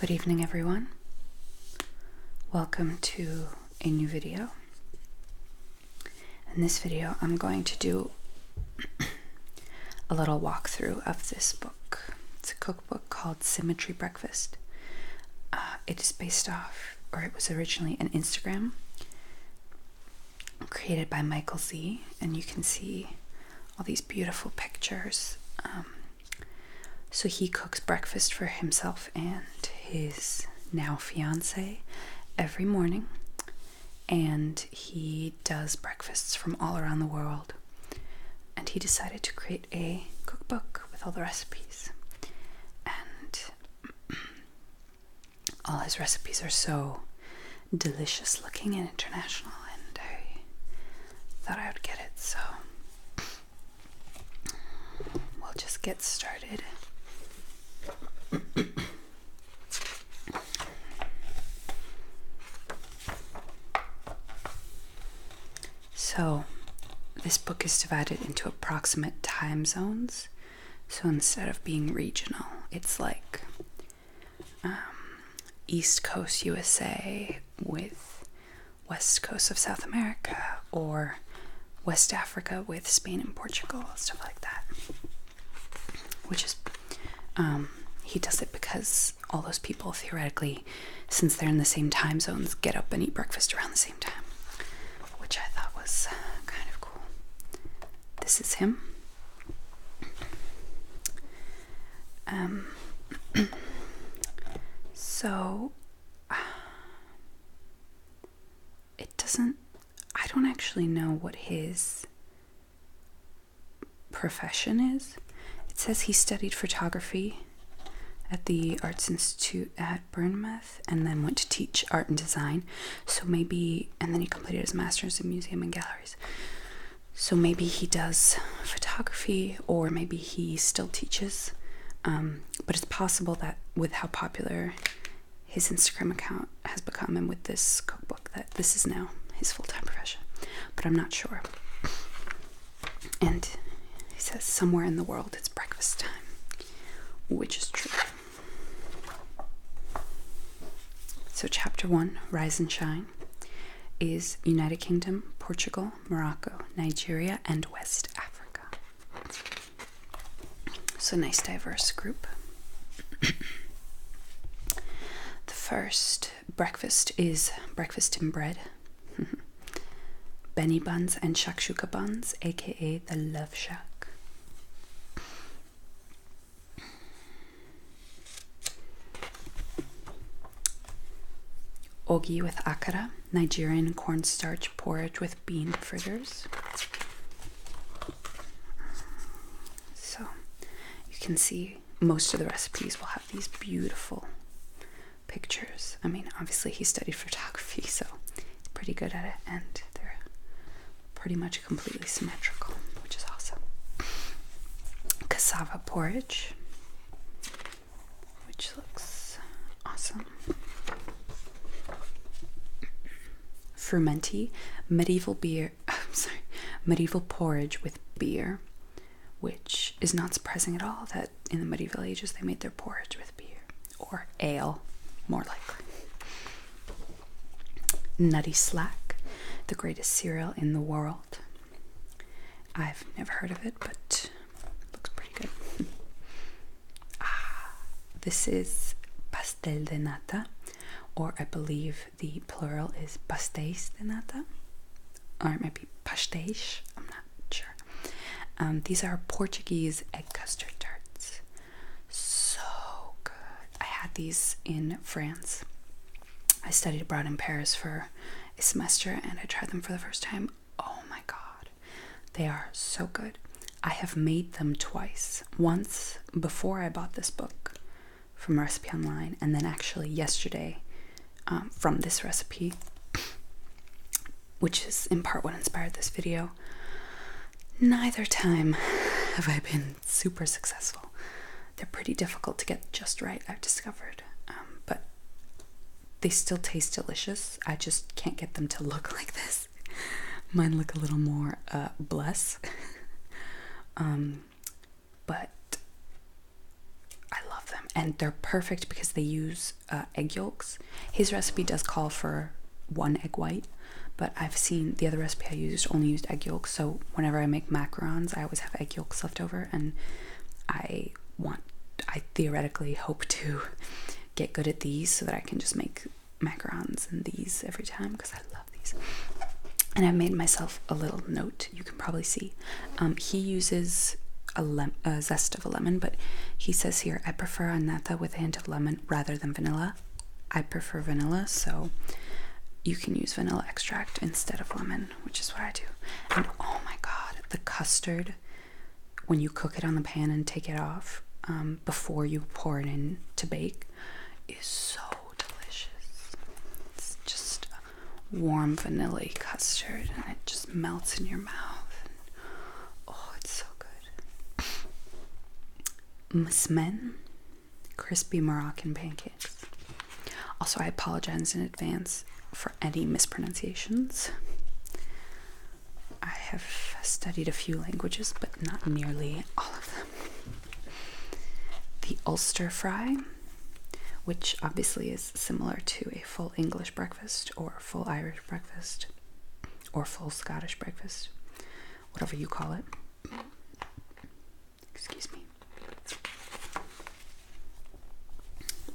Good evening, everyone. Welcome to a new video. In this video, I'm going to do a little walkthrough of this book. It's a cookbook called Symmetry Breakfast. It is based off, or it was originally an Instagram created by Michael Z, and you can see all these beautiful pictures. So he cooks breakfast for himself and his now fiance every morning, and he does breakfasts from all around the world, and he decided to create a cookbook with all the recipes, and all his recipes are so delicious looking and international, and I thought I would get it, so we'll just get started. So this book is divided into approximate time zones. So instead of being regional, it's like East Coast USA with West Coast of South America, or West Africa with Spain and Portugal, stuff like that. Which is, he does it because all those people theoretically, since they're in the same time zones, get up and eat breakfast around the same time, which I thought was kind of cool. This is him. So I don't actually know what his profession is. It says he studied photography at the Arts Institute at Bournemouth and then went to teach art and design. So maybe, and then he completed his master's in museum and galleries. So maybe he does photography, or maybe he still teaches. But it's possible that with how popular his Instagram account has become and with this cookbook, that this is now his full-time profession. But I'm not sure. And he says somewhere in the world it's breakfast time, which is true. So chapter 1, Rise and Shine, is United Kingdom, Portugal, Morocco, Nigeria, and West Africa. So nice diverse group. The first breakfast is breakfast in bread. Benny buns and shakshuka buns, aka the Love Shack. Ogi with akara, Nigerian cornstarch porridge with bean fritters. So you can see most of the recipes will have these beautiful pictures. I mean, obviously he studied photography, so he's pretty good at it, and they're pretty much completely symmetrical, which is awesome. Cassava porridge, which looks awesome. Frumenti, medieval porridge with beer, which is not surprising at all that in the medieval ages they made their porridge with beer, or ale, more likely. Nutty Slack, the greatest cereal in the world. I've never heard of it, but it looks pretty good. This is pastel de nata, or I believe the plural is pastéis de nata, or it might be pastéis, I'm not sure. These are Portuguese egg custard tarts. So good. I had these in France. I studied abroad in Paris for a semester, and I tried them for the first time. Oh my god, they are so good. I have made them twice. Once before I bought this book from Recipe Online, and then actually yesterday from this recipe, which is in part what inspired this video. Neither time have I been super successful. They're pretty difficult to get just right, I've discovered, but they still taste delicious. I just can't get them to look like this. Mine look a little more bless. But I love them. and they're perfect because they use egg yolks. His recipe does call for 1 egg white, but I've seen the other recipe I used only used egg yolks, so whenever I make macarons I always have egg yolks left over, and I theoretically hope to get good at these so that I can just make macarons and these every time, because I love these. And I've made myself a little note, you can probably see. He uses a zest of a lemon, but he says here, I prefer a nata with a hint of lemon rather than vanilla. I prefer vanilla, so you can use vanilla extract instead of lemon, which is what I do. And oh my god, the custard, when you cook it on the pan and take it off before you pour it in to bake, is so delicious. It's just warm vanilla custard, and it just melts in your mouth. Oh, it's so good. Msmen, crispy Moroccan pancakes. Also, I apologize in advance for any mispronunciations. I have studied a few languages, but not nearly all of them. The Ulster fry, which obviously is similar to a full English breakfast or full Irish breakfast or full Scottish breakfast, whatever you call it. Excuse me.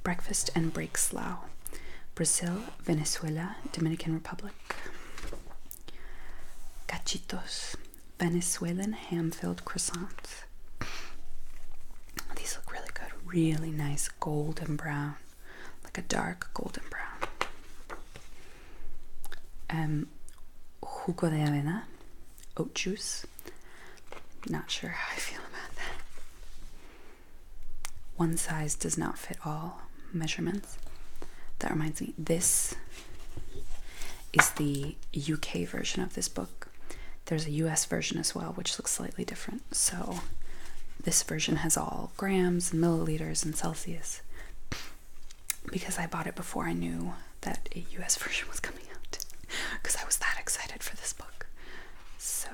Breakfast and break slough. Brazil, Venezuela, Dominican Republic. Cachitos, Venezuelan ham-filled croissants. These look really good, really nice golden brown, like a dark golden brown. Jugo de avena, oat juice. Not sure how I feel about that. One size does not fit all measurements. That reminds me, this is the UK version of this book. There's a US version as well, which looks slightly different. So this version has all grams and milliliters and Celsius, because I bought it before I knew that a US version was coming out, because I was that excited for this book. So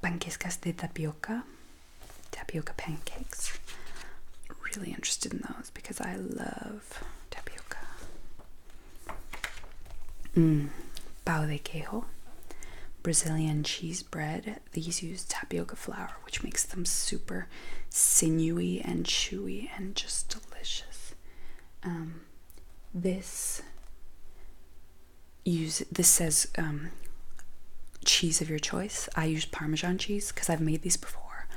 panquecas de tapioca, tapioca pancakes. Really interested in those because I love tapioca. Pão de queijo, Brazilian cheese bread. These use tapioca flour, which makes them super sinewy and chewy and just delicious. This says cheese of your choice. I use Parmesan cheese because I've made these before.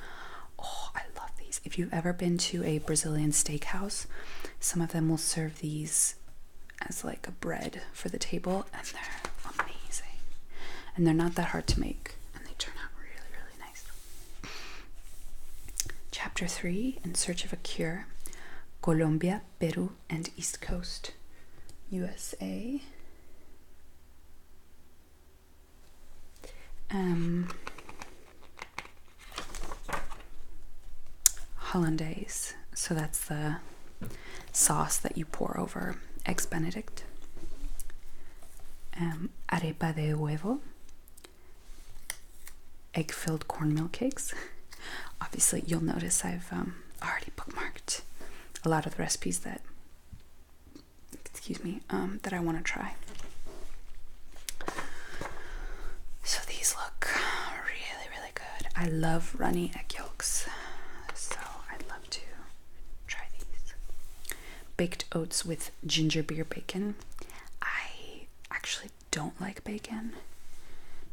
Oh, I love these. If you've ever been to a Brazilian steakhouse, some of them will serve these as like a bread for the table, and they're amazing. And they're not that hard to make, and they turn out really, really nice. Chapter 3, In Search of a Cure. Colombia, Peru, and East Coast, USA. Hollandaise, so that's the sauce that you pour over eggs Benedict. Arepa de huevo, egg-filled cornmeal cakes. Obviously, you'll notice I've already bookmarked a lot of the recipes that, that I want to try. So these look really, really good. I love runny egg yolks, so I'd love to try these. Baked oats with ginger beer bacon. I actually don't like bacon.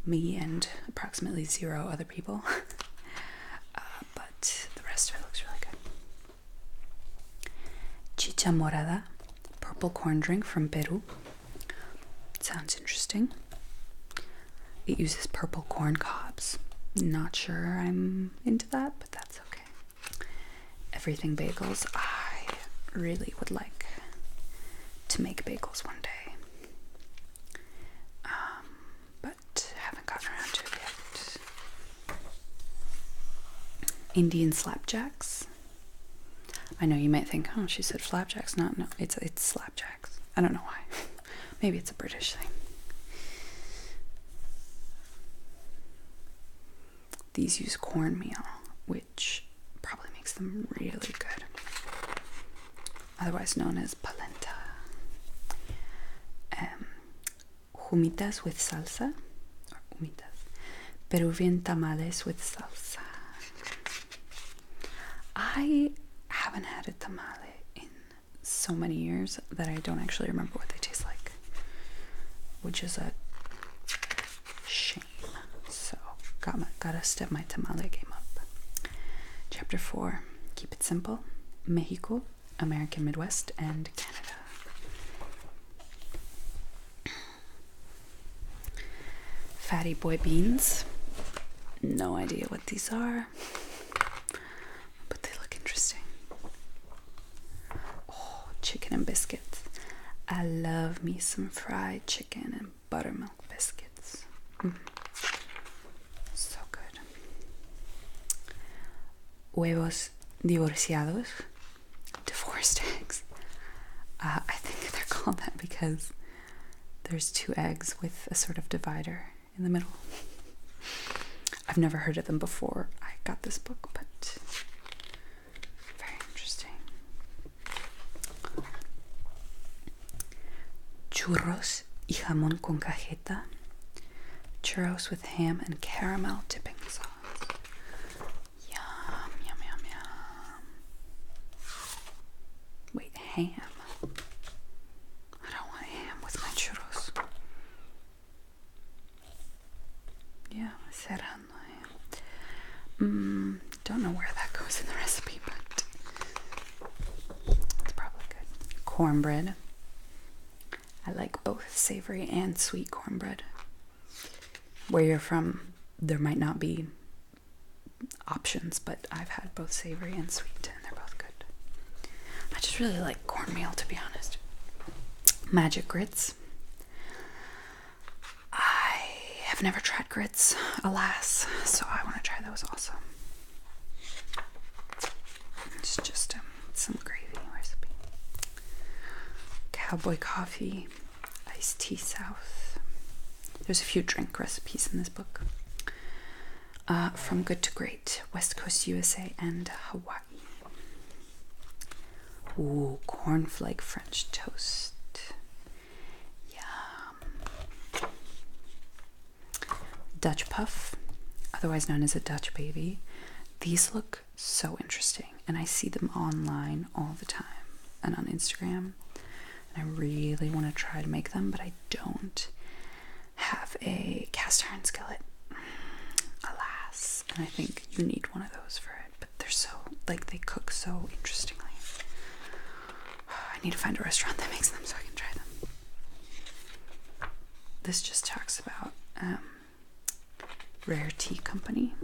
Me and approximately 0 other people. But the rest of it looks really good. Chicha morada, purple corn drink from Peru. Sounds interesting. It uses purple corn cobs. Not sure I'm into that, but that's okay. Everything bagels. I really would like to make bagels one day. But haven't gotten around to it yet. Indian slapjacks. I know you might think, oh, she said flapjacks. No, it's slapjacks. I don't know why. Maybe it's a British thing. These use cornmeal. which probably makes them really good. Otherwise known as polenta. Humitas with salsa, or humitas. Peruvian tamales with salsa. I haven't had a tamale in so many years that I don't actually remember what they taste like, which is a shame. So gotta step my tamale game up. Chapter 4, keep it simple. Mexico, American Midwest, and Canada. Fatty boy beans. No idea what these are, but they look interesting. Oh, chicken and biscuits. I love me some fried chicken and buttermilk biscuits. So good. Huevos divorciados. Divorced eggs. I think they're called that because there's 2 eggs with a sort of divider in the middle. I've never heard of them before I got this book, but very interesting. Churros y jamón con cajeta. Churros with ham and caramel dipping sauce. Yum, yum, yum, yum. Wait, ham? I don't want ham with my churros. Yeah, serrano ham. Don't know where that goes in the recipe, but it's probably good. Cornbread. I like both savory and sweet cornbread. Where you're from, there might not be options, but I've had both savory and sweet, and they're both good. I just really like cornmeal, to be honest. Magic grits. I've never tried grits, alas, so I want to try those also. It's just some gravy recipe. Cowboy coffee, iced tea south. There's a few drink recipes in this book. From good to great, West Coast USA and Hawaii. Ooh, cornflake French toast. Dutch puff, otherwise known as a Dutch baby. These look so interesting, and I see them online all the time and on Instagram, and I really want to try to make them, but I don't have a cast iron skillet, alas, and I think you need one of those for it, but they're so, like, they cook so interestingly. I need to find a restaurant that makes them so I can try them. This just talks about Rare Tea Company,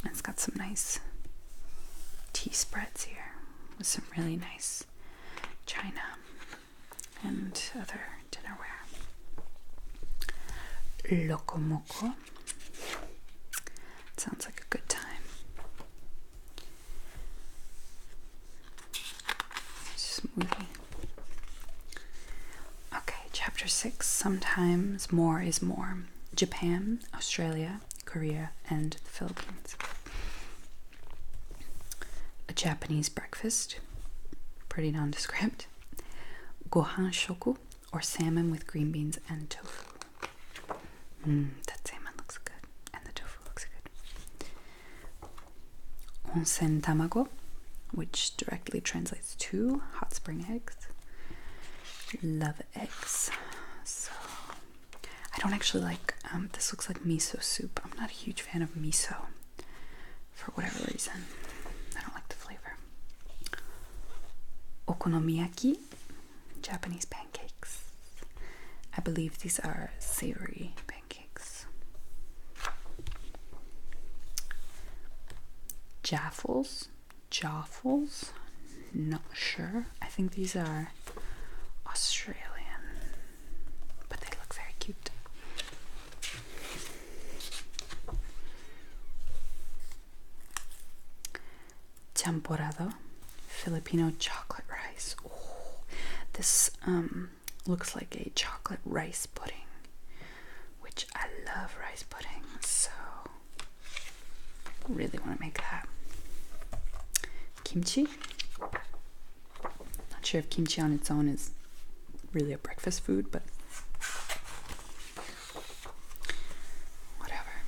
and it's got some nice tea spreads here with some really nice china and other dinnerware. Loco Moco. It sounds like a good time. Smoothie. Okay, chapter 6. Sometimes more is more. Japan, Australia, Korea, and the Philippines. A Japanese breakfast, pretty nondescript. Gohan shoku, or salmon with green beans and tofu. That salmon looks good, and the tofu looks good. Onsen tamago, which directly translates to hot spring eggs. Love eggs. So I don't actually like, this looks like miso soup. I'm not a huge fan of miso for whatever reason. I don't like the flavor. Okonomiyaki, Japanese pancakes. I believe these are savory pancakes. Jaffles, not sure. I think these are Australian, but they look very cute. Champorado, Filipino chocolate rice. Oh, this looks like a chocolate rice pudding, which I love rice pudding, so Really want to make that. Kimchi. Not sure if kimchi on its own is really a breakfast food, but whatever.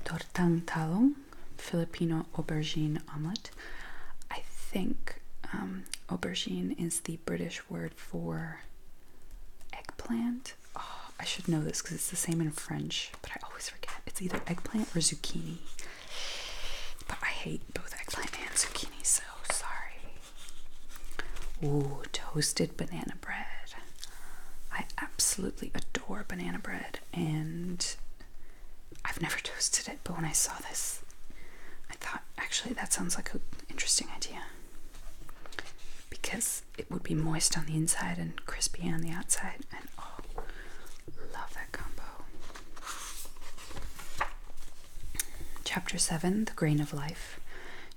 Tortang talong, Filipino aubergine omelette. I think aubergine is the British word for eggplant. Oh, I should know this because it's the same in French, but I always forget. It's either eggplant or zucchini. But I hate both eggplant and zucchini, so sorry. Ooh, toasted banana bread. I absolutely adore banana bread, and I've never toasted it, but when I saw this, I thought, actually, that sounds like an interesting idea. Because it would be moist on the inside and crispy on the outside, and oh, love that combo. Chapter 7, The Grain of Life,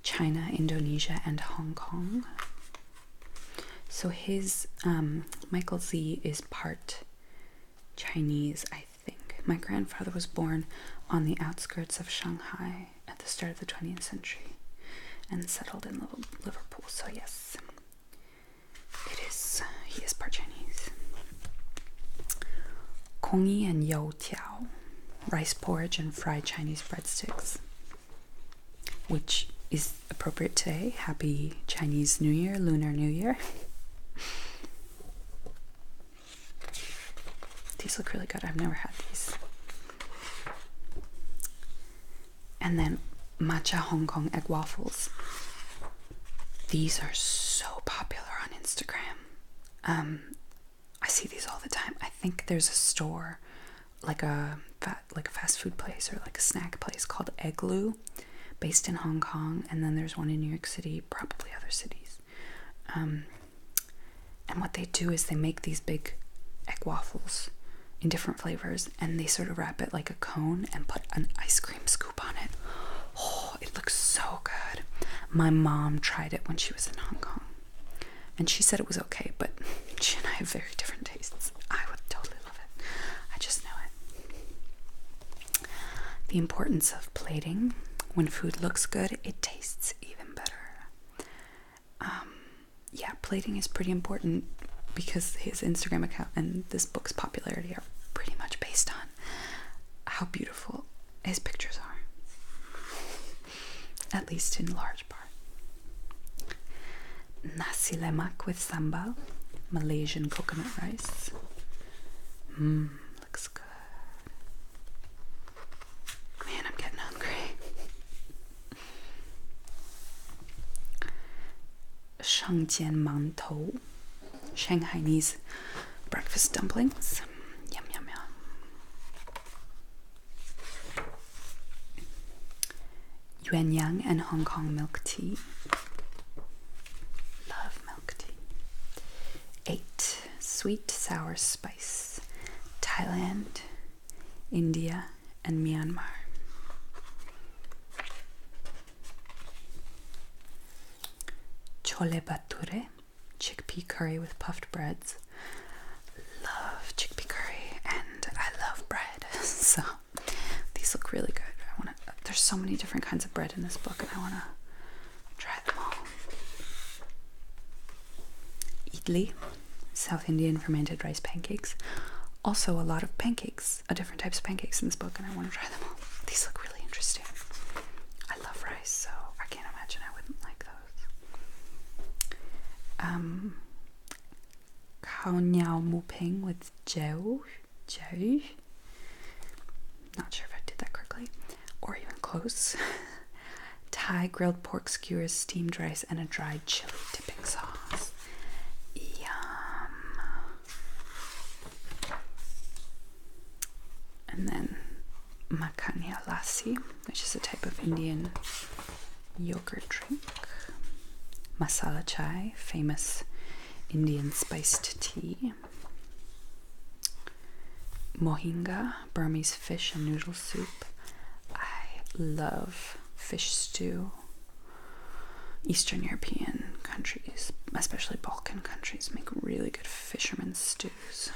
China, Indonesia, and Hong Kong. So his, Michael Z is part Chinese, I think. My grandfather was born on the outskirts of Shanghai at the start of the 20th century and settled in Liverpool, so yes, he is part Chinese. Kongi and Yo Tiao, rice porridge and fried Chinese breadsticks, which is appropriate today. Happy Chinese New Year, Lunar New Year. These look really good. I've never had these. And then matcha Hong Kong egg waffles. These are so popular on Instagram. I see these all the time. I think there's a store, like a fast food place or like a snack place called Eggloo, based in Hong Kong, and then there's one in New York City, probably other cities. And what they do is they make these big egg waffles in different flavors, and they sort of wrap it like a cone and put an ice cream scoop on it. Oh, it looks so good. My mom tried it when she was in Hong Kong, and she said it was okay, but she and I have very different tastes. I would totally love it. I just know it. The importance of plating. When food looks good, it tastes even better. Yeah, plating is pretty important because his Instagram account and this book's popularity are pretty much based on how beautiful his pictures are. At least in large part. Nasi lemak with sambal, Malaysian coconut rice. Looks good. Man, I'm getting hungry. Shangjian mantou, Shanghainese breakfast dumplings. Yum, yum, yum. Yuanyang and Hong Kong milk tea. Love milk tea. 8. Sweet sour spice. Thailand, India, and Myanmar. Chole bhature, chickpea curry with puffed breads. Love chickpea curry, and I love bread, so these look really good. There's so many different kinds of bread in this book, and I want to try them all. Idli, South Indian fermented rice pancakes. Also a lot of pancakes, different types of pancakes in this book, and I want to try them all. These look really interesting. I love rice, so I can't imagine I wouldn't like those. Khao Niao Mu Ping with jiao. Not sure if I did that correctly, or even close. Thai grilled pork skewers, steamed rice, and a dried chili dipping sauce. Yum. And then Makhania lassi, which is a type of Indian yogurt drink. Masala chai, famous Indian spiced tea. Mohinga, Burmese fish and noodle soup. I love fish stew. Eastern European countries, especially Balkan countries, make really good fisherman's stews.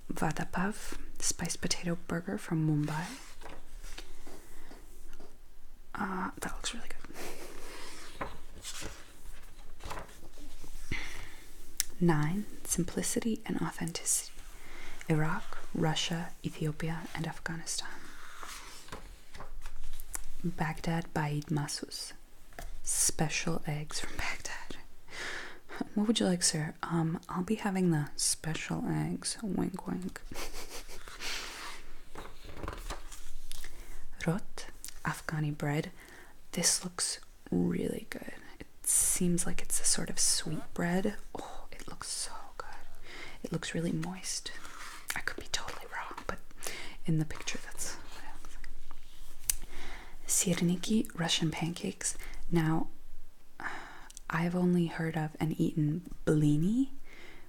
Vada pav, spiced potato burger from Mumbai. that looks really good. 9. Simplicity and authenticity. Iraq, Russia, Ethiopia, and Afghanistan. Baghdad Baid Masus. Special eggs from Baghdad. What would you like, sir? I'll be having the special eggs. Wink, wink. Rot, Afghani bread. This looks really good. It seems like it's a sort of sweet bread. Oh, it looks so good. It looks really moist. I could be totally wrong, but in the picture that's what it looks like. Sirniki, Russian pancakes. Now, I've only heard of and eaten blini,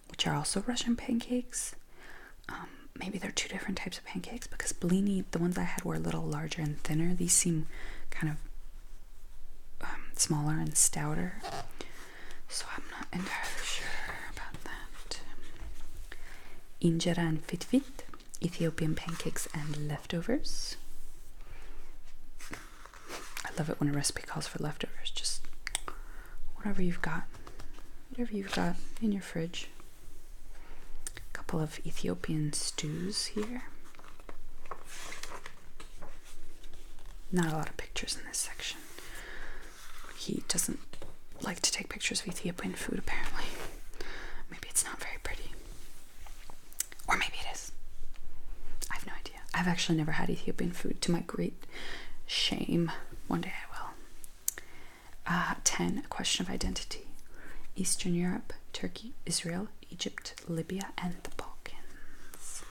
which are also Russian pancakes. Maybe they're two different types of pancakes, because blini, the ones I had were a little larger and thinner. These seem kind of smaller and stouter, so I'm not entirely sure about that. Injera and fitfit, Ethiopian pancakes and leftovers. I love it when a recipe calls for leftovers. Just whatever you've got in your fridge. A couple of Ethiopian stews here. Not a lot of pictures in this section. He doesn't like to take pictures of Ethiopian food, apparently. Maybe it's not very pretty. Or maybe it is. I have no idea. I've actually never had Ethiopian food, to my great shame. One day I will. 10. A question of identity. Eastern Europe, Turkey, Israel, Egypt, Libya, and the Balkans.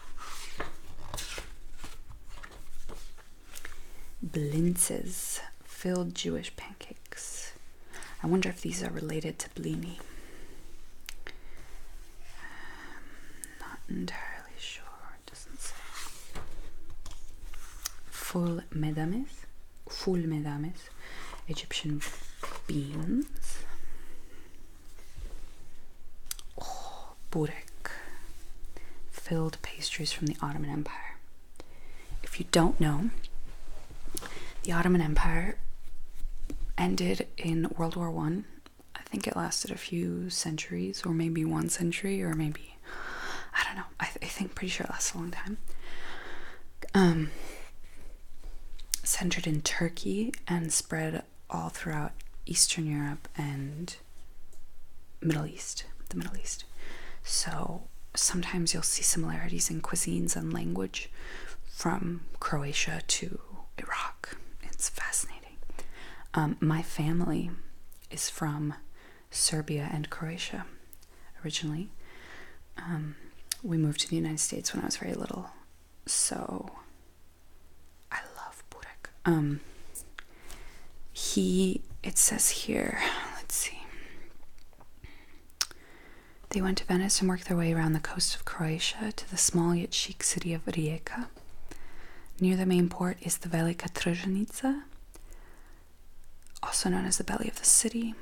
Blintzes, filled Jewish pancakes. I wonder if these are related to blini. Not entirely sure. It doesn't say. Full medames, Egyptian beans. Oh, burek, filled pastries from the Ottoman Empire. If you don't know, the Ottoman Empire ended in World War I. I think it lasted a few centuries, or maybe 1 century, or maybe, I don't know. I think pretty sure it lasted a long time. Centered in Turkey and spread all throughout Eastern Europe and the Middle East. So sometimes you'll see similarities in cuisines and language from Croatia to Iraq. It's fascinating. My family is from Serbia and Croatia originally. We moved to the United States when I was very little, so I love burek. It says here, let's see. They went to Venice and worked their way around the coast of Croatia to the small yet chic city of Rijeka. Near the main port is the Velika Tržanica, also known as the belly of the city.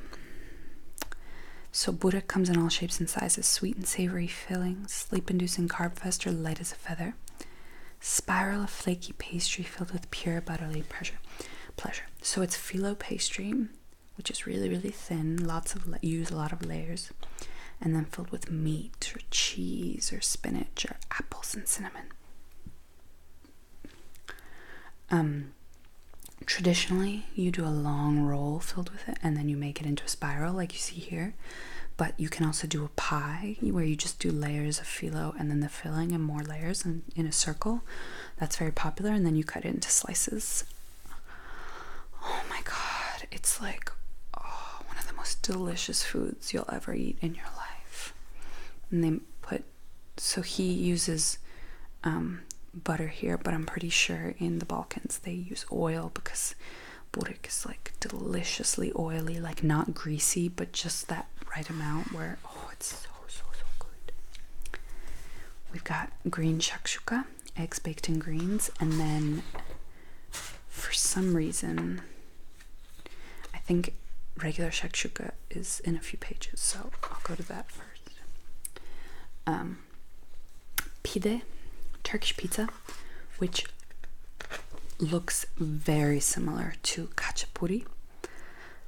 So burek comes in all shapes and sizes, sweet and savory fillings, sleep-inducing carb fest, or light as a feather. Spiral of flaky pastry filled with pure butterly pleasure. So it's phyllo pastry, which is really, really thin. You use a lot of layers, and then filled with meat or cheese or spinach or apples and cinnamon. Traditionally, you do a long roll filled with it, and then you make it into a spiral like you see here. But you can also do a pie where you just do layers of phyllo and then the filling and more layers in a circle. That's very popular, and then you cut it into slices. Oh my god, it's like one of the most delicious foods you'll ever eat in your life. And he uses butter here, but I'm pretty sure in the Balkans they use oil, because burek is like deliciously oily, like not greasy, but just that right amount where, it's so good. We've got green shakshuka, eggs baked in greens, and then for some reason, I think regular shakshuka is in a few pages, so I'll go to that first. Pide, Turkish pizza, which looks very similar to khachapuri,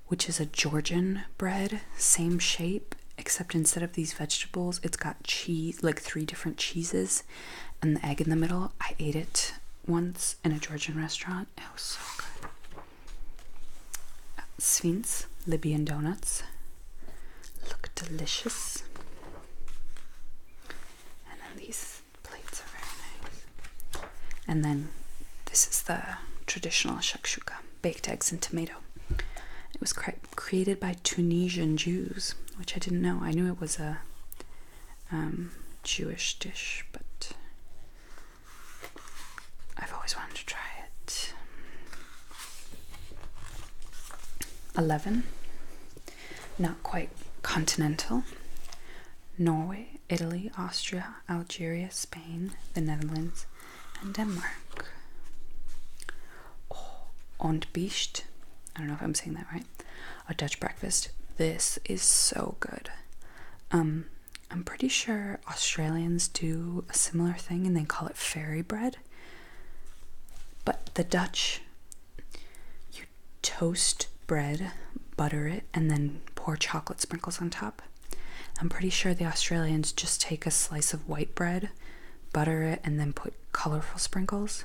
which is a Georgian bread, same shape, except instead of these vegetables, it's got cheese, like 3 different cheeses, and the egg in the middle. I ate it once in a Georgian restaurant. It was so good. Svints, Libyan donuts, look delicious. And then these plates are very nice. And then this is the traditional shakshuka, baked eggs and tomato. It was created by Tunisian Jews, which I didn't know. I knew it was a Jewish dish, but I've always wanted to try it. 11, not quite continental. Norway, Italy, Austria, Algeria, Spain, the Netherlands, and Denmark. Oh, ontbijt. I don't know if I'm saying that right. A Dutch breakfast. This is so good. I'm pretty sure Australians do a similar thing and they call it fairy bread. But the Dutch, you toast bread, butter it, and then pour chocolate sprinkles on top. I'm pretty sure the Australians just take a slice of white bread, butter it, and then put colorful sprinkles.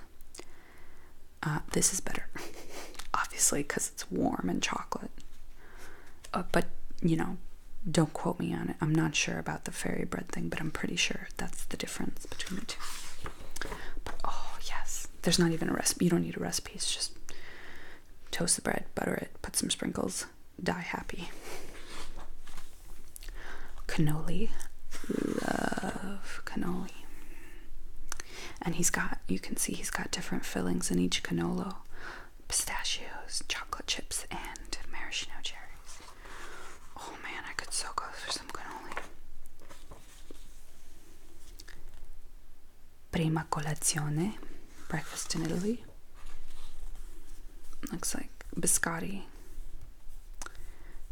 This is better. Obviously, because it's warm and chocolate. But, you know, don't quote me on it. I'm not sure about the fairy bread thing, but I'm pretty sure that's the difference between the two. But, oh, yes. There's not even a recipe. You don't need a recipe. It's just toast the bread, butter it, put some sprinkles, die happy. Cannoli. Love cannoli. And you can see he's got different fillings in each cannolo. Pistachios, chocolate chips, and maraschino cherries. Oh man, I could so go for some cannoli. Prima colazione, breakfast in Italy. Looks like biscotti.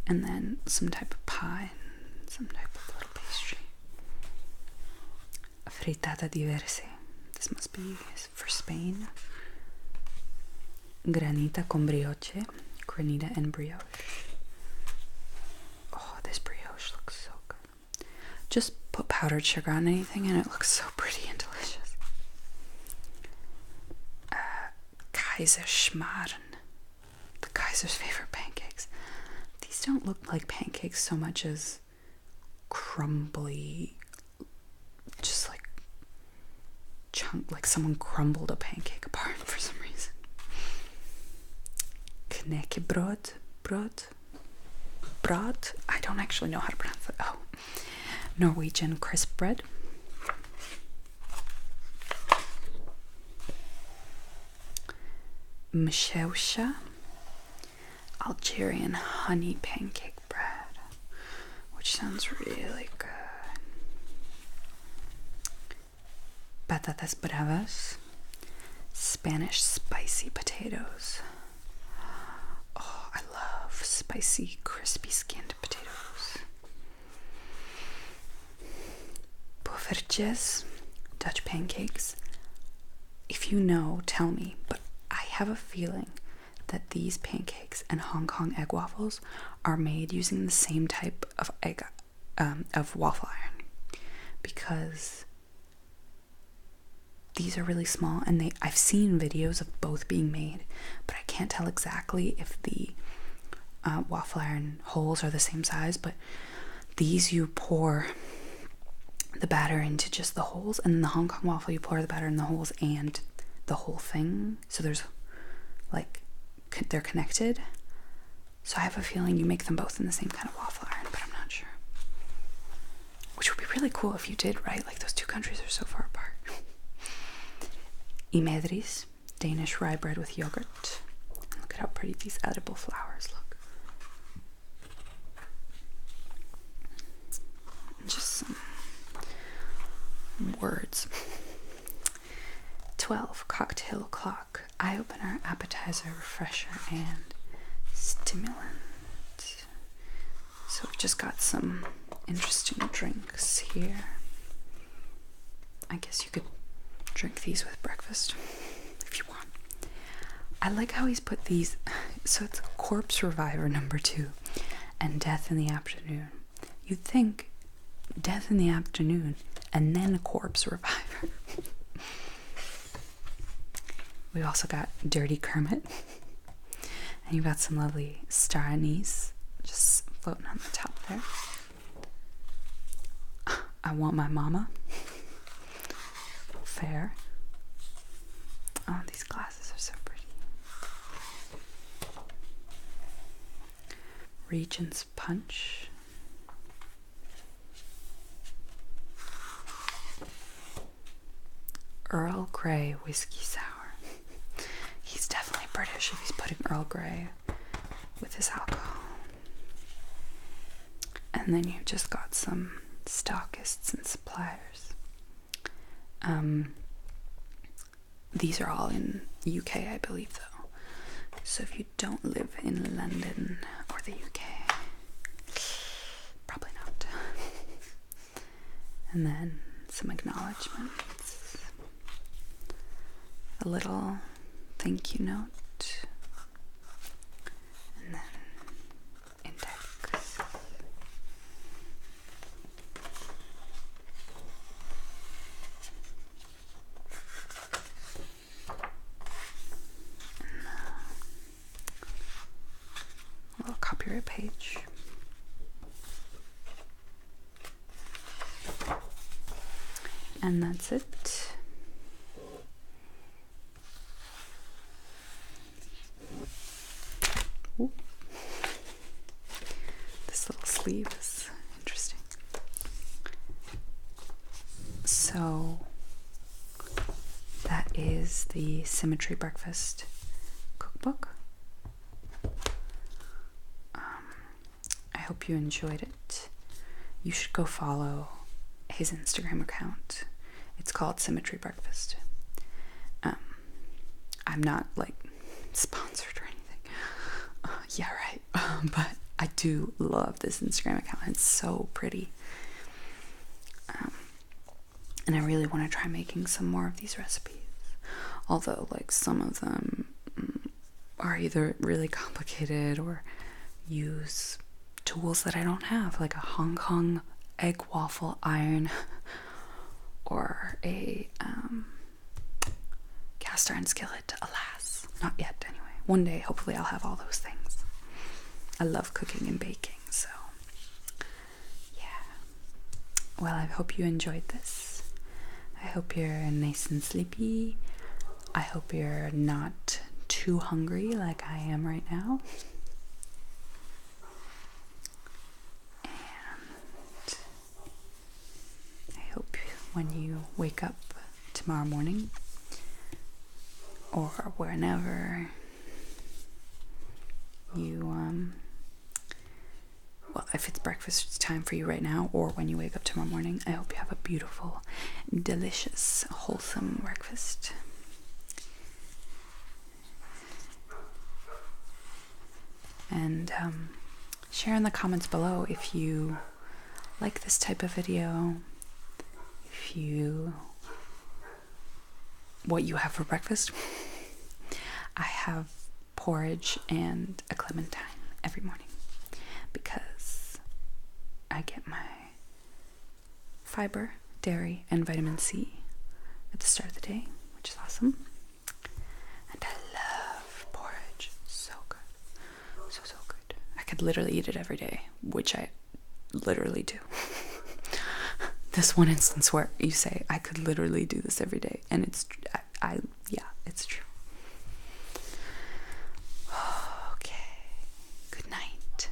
And then some type of pie, and some type of little pastry. Frittata diverse. This must be for Spain. Granita con brioche, granita and brioche. Oh, this brioche looks so good. Just put powdered sugar on anything and it looks so pretty and delicious. Kaiserschmarrn, the Kaiser's favorite pancakes. These don't look like pancakes so much as crumbly, just like chunk, like someone crumbled a pancake apart for some reason. Knäckebröd, brot. I don't actually know how to pronounce it. Oh, Norwegian crisp bread. Mshewsha, Algerian honey pancake bread, which sounds really good. Patatas bravas, Spanish spicy potatoes. Oh, I love spicy, crispy skinned potatoes. Poffertjes, Dutch pancakes. If you know, tell me, but I have a feeling that these pancakes and Hong Kong egg waffles are made using the same type of of waffle iron, because these are really small, and I've seen videos of both being made, but I can't tell exactly if the waffle iron holes are the same size. But these, you pour the batter into just the holes, and then the Hong Kong waffle, you pour the batter in the holes and the whole thing, so there's like they're connected. So I have a feeling you make them both in the same kind of waffle iron, but I'm not sure. Which would be really cool if you did, right? Like, those two countries are so far apart. Imedris, Danish rye bread with yogurt. Look at how pretty these edible flowers look. Just some words. 12, cocktail clock. Eye opener, appetizer, refresher, and stimulant. So we've just got some interesting drinks here. I guess you could drink these with breakfast if you want. I like how he's put these. So it's Corpse Reviver #2 and Death in the Afternoon. You'd think Death in the Afternoon and then a Corpse Reviver. We've also got Dirty Kermit. And you've got some lovely star anise just floating on the top there. I Want My Mama. Fair. Oh, these glasses are so pretty. Regent's Punch. Earl Grey Whiskey Sour. He's definitely British if he's putting Earl Grey with his alcohol. And then you've just got some stockists and suppliers. These are all in UK, I believe, though. So if you don't live in London or the UK, probably not. And then some acknowledgements. A little thank you note. And then index. A little copyright page. And that's it. Ooh. This little sleeve is interesting. So that is the Symmetry Breakfast cookbook. I hope you enjoyed it. You should go follow his Instagram account. It's called Symmetry Breakfast. I'm not like sponsored or anything. Yeah, right. But I do love this Instagram account. It's so pretty. And I really want to try making some more of these recipes. Although, like, some of them are either really complicated or use tools that I don't have, like a Hong Kong egg waffle iron or a cast iron skillet. Alas, not yet anyway. One day, hopefully, I'll have all those things. I love cooking and baking, so yeah. Well, I hope you enjoyed this. I hope you're nice and sleepy. I hope you're not too hungry like I am right now. And I hope when you wake up tomorrow morning or whenever you well, if it's breakfast time for you right now or when you wake up tomorrow morning, I hope you have a beautiful, delicious, wholesome breakfast. And share in the comments below if you like this type of video, what you have for breakfast. I have porridge and a clementine every morning because I get my fiber, dairy, and vitamin C at the start of the day, which is awesome. And I love porridge. So good. So good. I could literally eat it every day, which I literally do. This one instance where you say, I could literally do this every day. And it's, yeah, it's true. Okay. Good night.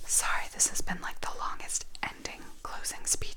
Sorry, this has been like the longest ending closing speech